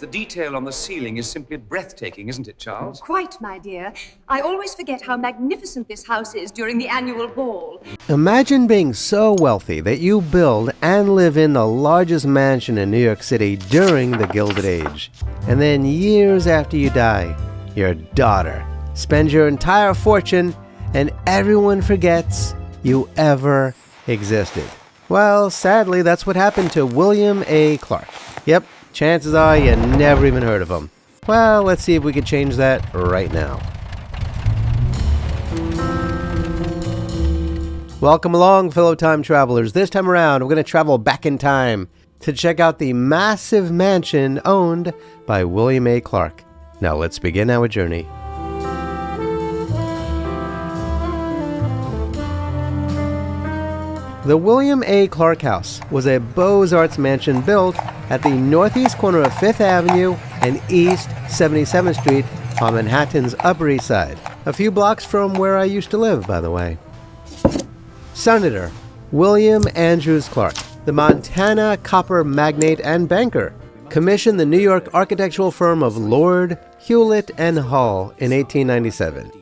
The detail on the ceiling is simply breathtaking, isn't it, Charles? Quite, my dear. I always forget how magnificent this house is during the annual ball. Imagine being so wealthy that you build and live in the largest mansion in New York City during the Gilded Age. And then years after you die, your daughter spends your entire fortune and everyone forgets you ever existed. Well, sadly, that's what happened to William A. Clark. Yep, chances are you never even heard of him. Well, let's see if we can change that right now. Welcome along, fellow time travelers. This time around, we're going to travel back in time to check out the massive mansion owned by William A. Clark. Now let's begin our journey. The William A. Clark House was a Beaux-Arts mansion built at the northeast corner of 5th Avenue and East 77th Street on Manhattan's Upper East Side. A few blocks from where I used to live, by the way. Senator William Andrews Clark, the Montana copper magnate and banker, commissioned the New York architectural firm of Lord, Hewlett and Hall in 1897.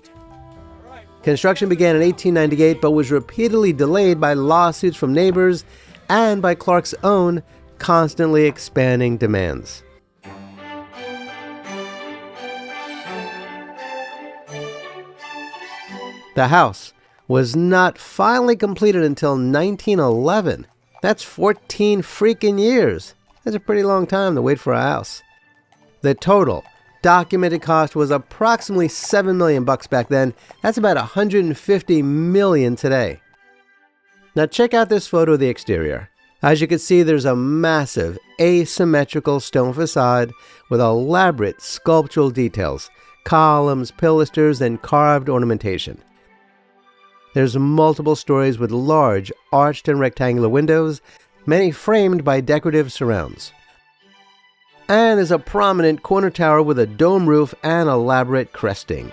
Construction began in 1898 but was repeatedly delayed by lawsuits from neighbors and by Clark's own constantly expanding demands. The house was not finally completed until 1911. That's 14 freaking years. That's a pretty long time to wait for a house. The total documented cost was approximately $7 million back then. That's about $150 million today. Now check out this photo of the exterior. As you can see, there's a massive asymmetrical stone facade with elaborate sculptural details, columns, pilasters, and carved ornamentation. There's multiple stories with large arched and rectangular windows, many framed by decorative surrounds. And there's a prominent corner tower with a dome roof and elaborate cresting.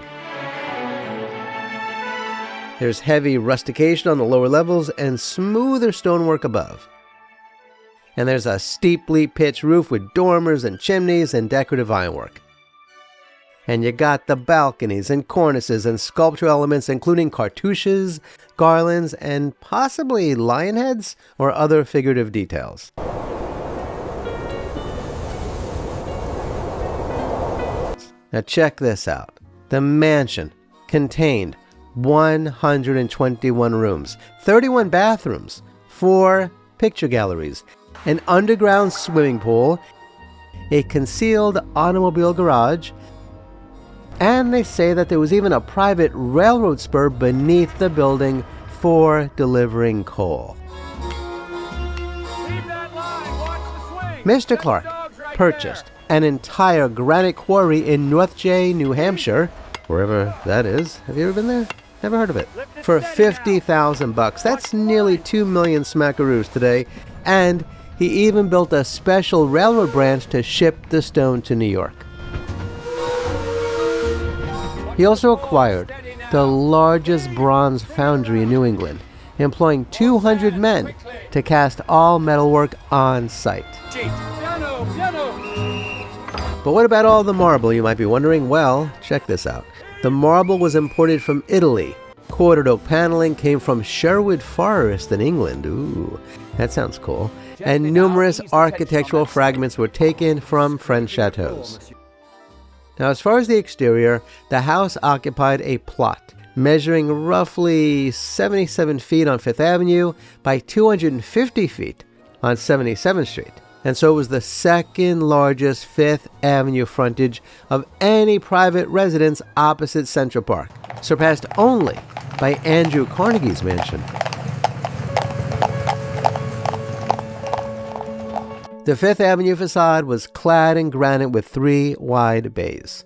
There's heavy rustication on the lower levels and smoother stonework above. And there's a steeply pitched roof with dormers and chimneys and decorative ironwork. And you got the balconies and cornices and sculptural elements including cartouches, garlands, and possibly lion heads or other figurative details. Now check this out. The mansion contained 121 rooms, 31 bathrooms, 4 picture galleries, an underground swimming pool, a concealed automobile garage, and they say that there was even a private railroad spur beneath the building for delivering coal. Mr. Clark purchased an entire granite quarry in North Jay, New Hampshire, wherever that is. Have you ever been there? Never heard of it. For $50,000. That's nearly 2 million smackaroos today. And he even built a special railroad branch to ship the stone to New York. He also acquired the largest bronze foundry in New England, employing 200 men to cast all metalwork on site. But what about all the marble, you might be wondering? Well, check this out. The marble was imported from Italy. Quartered oak paneling came from Sherwood Forest in England. Ooh, that sounds cool. And numerous architectural fragments were taken from French chateaus. Now, as far as the exterior, the house occupied a plot measuring roughly 77 feet on 5th Avenue by 250 feet on 77th Street. And so it was the second largest 5th Avenue frontage of any private residence opposite Central Park, surpassed only by Andrew Carnegie's mansion. The 5th Avenue facade was clad in granite with 3 wide bays.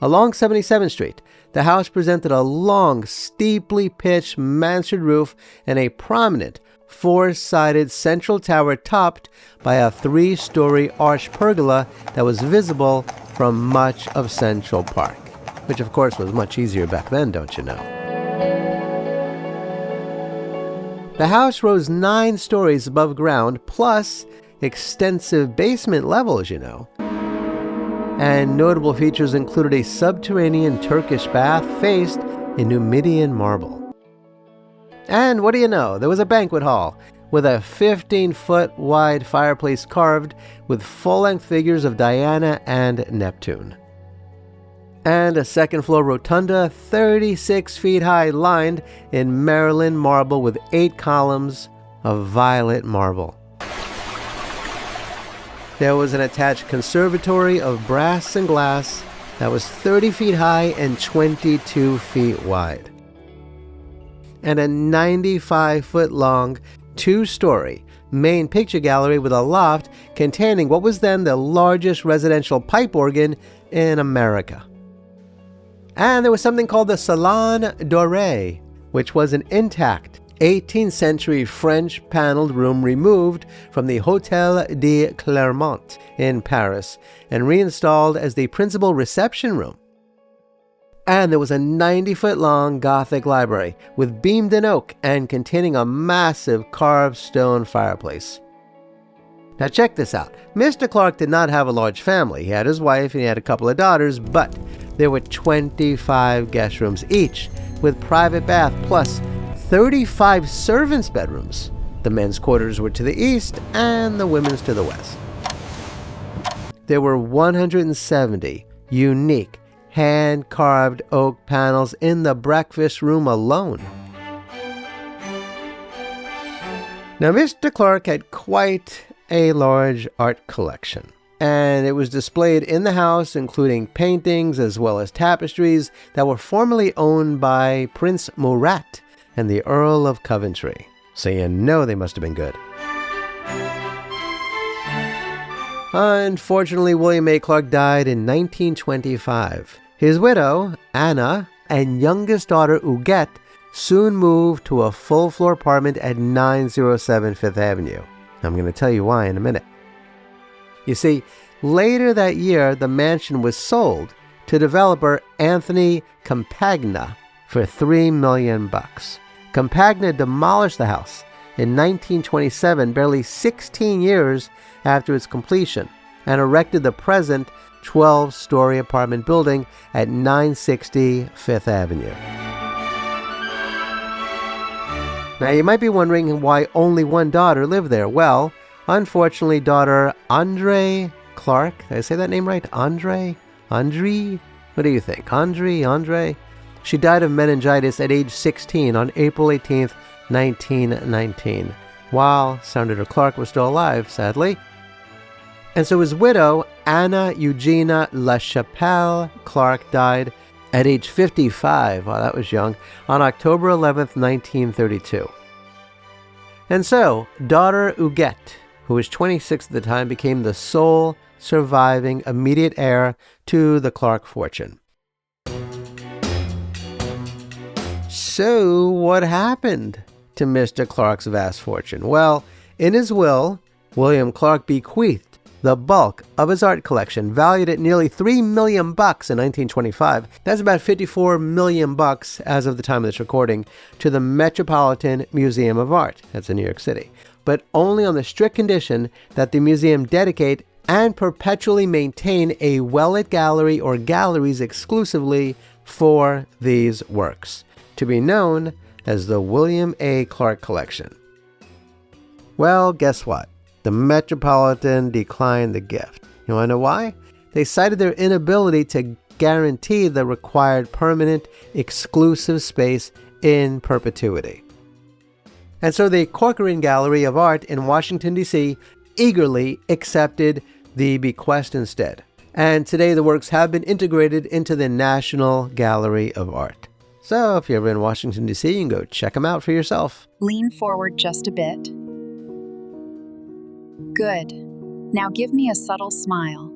Along 77th Street, the house presented a long, steeply pitched mansard roof and a prominent 4-sided central tower topped by a 3-story arched pergola that was visible from much of Central Park, which of course was much easier back then, don't you know? The house rose 9 stories above ground, plus extensive basement levels, you know. And notable features included a subterranean Turkish bath faced in Numidian marble. And what do you know, there was a banquet hall with a 15-foot wide fireplace carved with full-length figures of Diana and Neptune. And a second-floor rotunda 36 feet high lined in Maryland marble with 8 columns of violet marble. There was an attached conservatory of brass and glass that was 30 feet high and 22 feet wide. And a 95-foot-long, 2-story main picture gallery with a loft containing what was then the largest residential pipe organ in America. And there was something called the Salon Doré, which was an intact 18th century French paneled room removed from the Hôtel de Clermont in Paris and reinstalled as the principal reception room. And there was a 90-foot-long Gothic library with beamed-in oak and containing a massive carved stone fireplace. Now check this out. Mr. Clark did not have a large family. He had his wife and he had a couple of daughters, but there were 25 guest rooms each with private bath plus 35 servants' bedrooms. The men's quarters were to the east and the women's to the west. There were 170 unique hand-carved oak panels in the breakfast room alone. Now, Mr. Clark had quite a large art collection, and it was displayed in the house, including paintings as well as tapestries that were formerly owned by Prince Murat and the Earl of Coventry. So you know they must have been good. Unfortunately, William A. Clark died in 1925. His widow, Anna, and youngest daughter, Huguette, soon moved to a full-floor apartment at 907 Fifth Avenue. I'm going to tell you why in a minute. You see, later that year, the mansion was sold to developer Anthony Campagna for $3 million. Campagna demolished the house in 1927, barely 16 years after its completion, and erected the present 12-story apartment building at 960 Fifth Avenue. Now, you might be wondering why only one daughter lived there. Well, unfortunately, daughter Andre Clark, did I say that name right? Andre? What do you think? Andre? She died of meningitis at age 16 on April 18th, 1919, while Senator Clark was still alive, sadly. And so his widow, Anna Eugenia LaChapelle Clark, died at age 55, wow, that was young, on October 11th, 1932. And so, daughter Huguette, who was 26 at the time, became the sole surviving immediate heir to the Clark fortune. So, what happened to Mr. Clark's vast fortune? Well, in his will, William Clark bequeathed the bulk of his art collection, valued at nearly $3 million in 1925. That's about $54 million as of the time of this recording, to the Metropolitan Museum of Art. That's in New York City. But only on the strict condition that the museum dedicate and perpetually maintain a well-lit gallery or galleries exclusively for these works, to be known as the William A. Clark Collection. Well, guess what? The Metropolitan declined the gift. You want to know why? They cited their inability to guarantee the required permanent, exclusive space in perpetuity. And so the Corcoran Gallery of Art in Washington, D.C. eagerly accepted the bequest instead. And today the works have been integrated into the National Gallery of Art. So if you're ever in Washington, D.C., you can go check them out for yourself. Lean forward just a bit. Good. Now give me a subtle smile.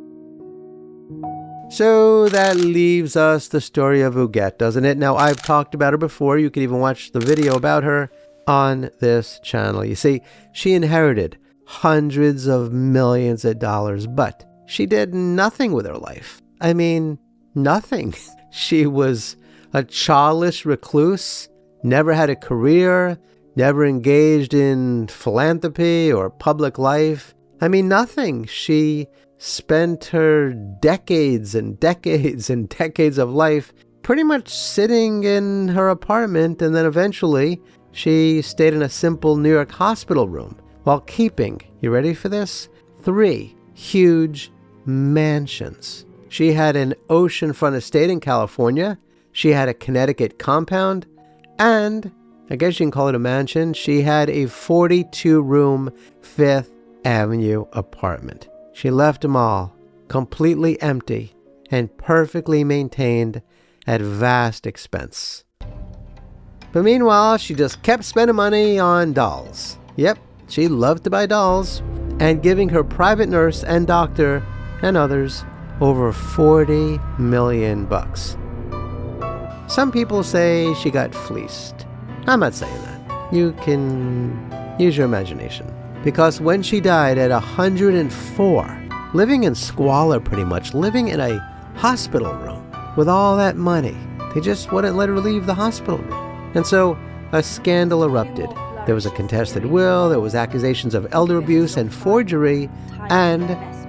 So that leaves us the story of Huguette, doesn't it? Now, I've talked about her before. You can even watch the video about her on this channel. You see, she inherited hundreds of millions of dollars, but she did nothing with her life. I mean, nothing. She was a childless recluse, never had a career, never engaged in philanthropy or public life, I mean, nothing. She spent her decades and decades and decades of life pretty much sitting in her apartment, and then eventually she stayed in a simple New York hospital room while keeping, you ready for this? 3 huge mansions. She had an oceanfront estate in California. She had a Connecticut compound. And, I guess you can call it a mansion, she had a 42-room Fifth Avenue apartment. She left them all completely empty and perfectly maintained at vast expense. But meanwhile, she just kept spending money on dolls. Yep, she loved to buy dolls, and giving her private nurse and doctor and others over $40 million. Some people say she got fleeced. I'm not saying that. You can use your imagination. Because when she died at 104, living in squalor pretty much, living in a hospital room with all that money, they just wouldn't let her leave the hospital room. And so a scandal erupted. There was a contested will, there was accusations of elder abuse and forgery, and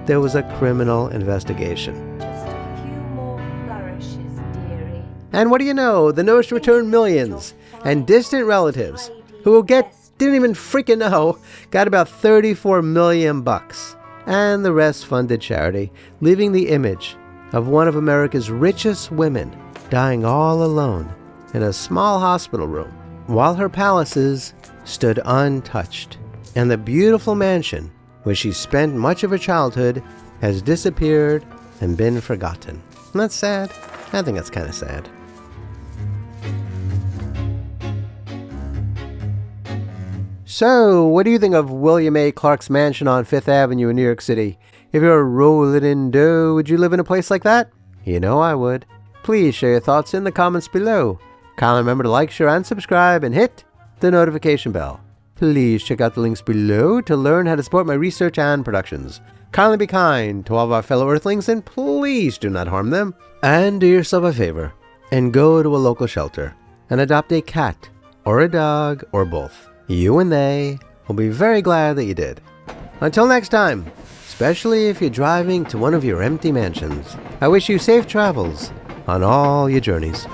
there was a criminal investigation. Just a few more flourishes, dearie. And what do you know? The nurse returned millions, and distant relatives, who didn't even freaking know, got about $34 million. And the rest funded charity, leaving the image of one of America's richest women dying all alone in a small hospital room, while her palaces stood untouched, and the beautiful mansion where she spent much of her childhood has disappeared and been forgotten. And that's sad. I think that's kind of sad. So, what do you think of William A. Clark's mansion on Fifth Avenue in New York City? If you're rolling in dough, would you live in a place like that? You know I would. Please share your thoughts in the comments below. Kindly remember to like, share, and subscribe, and hit the notification bell. Please check out the links below to learn how to support my research and productions. Kindly be kind to all of our fellow Earthlings, and please do not harm them. And do yourself a favor and go to a local shelter and adopt a cat or a dog or both. You and they will be very glad that you did. Until next time, especially if you're driving to one of your empty mansions, I wish you safe travels on all your journeys.